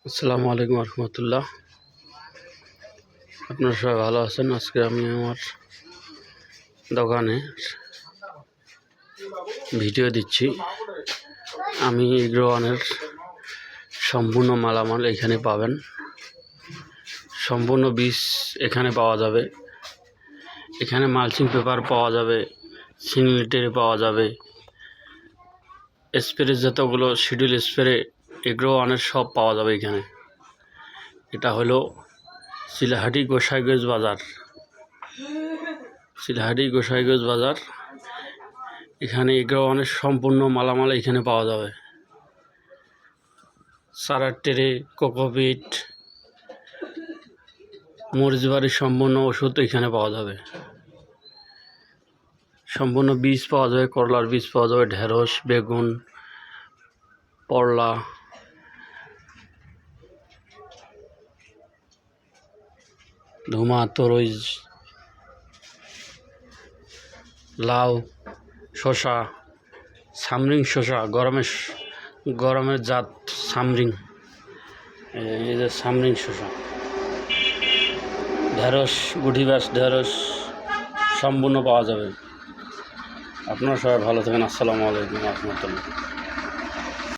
আসসালামু আলাইকুম রহমতুল্লাহ। আপনারা সবাই ভালো আছেন? আজকে আমি আমার দোকানে ভিডিও দিচ্ছি। আমি এগ্রোওয়ানের সম্পূর্ণ মালামাল এখানে পাবেন। সম্পূর্ণ বীজ এখানে পাওয়া যাবে। এখানে মালচিং পেপার পাওয়া যাবে, সিনিলিটারি পাওয়া যাবে, স্প্রে যতগুলো শিডিউল স্প্রে এগ্রোওয়ানের সব পাওয়া যাবে এখানে। এটা হলো চিলাহাটি গোসাইগঞ্জ বাজার। চিলাহাটি গোসাইগঞ্জ বাজার। এখানে এগ্রোওয়ানের সম্পূর্ণ মালামাল এখানে পাওয়া যাবে। চারার ট্রে, কোকোপিট, মরিচবাড়ির সম্পূর্ণ ওষুধ এখানে পাওয়া যাবে। সম্পূর্ণ বীজ পাওয়া যাবে, করলার বীজ পাওয়া যাবে, ঢেঁড়স, বেগুন, করলা, ধুমা, তরই, লাউ, শসা, সামরিং শসা, গরমের জাত সামরিং, এই যে সামরিং শসা, ঢেঁড়স, গুটিবাস ঢেঁড়স সম্পূর্ণ পাওয়া যাবে। আপনারা সবাই ভালো থাকেন। আসসালামু আলাইকুম রহমতুল্লাহ।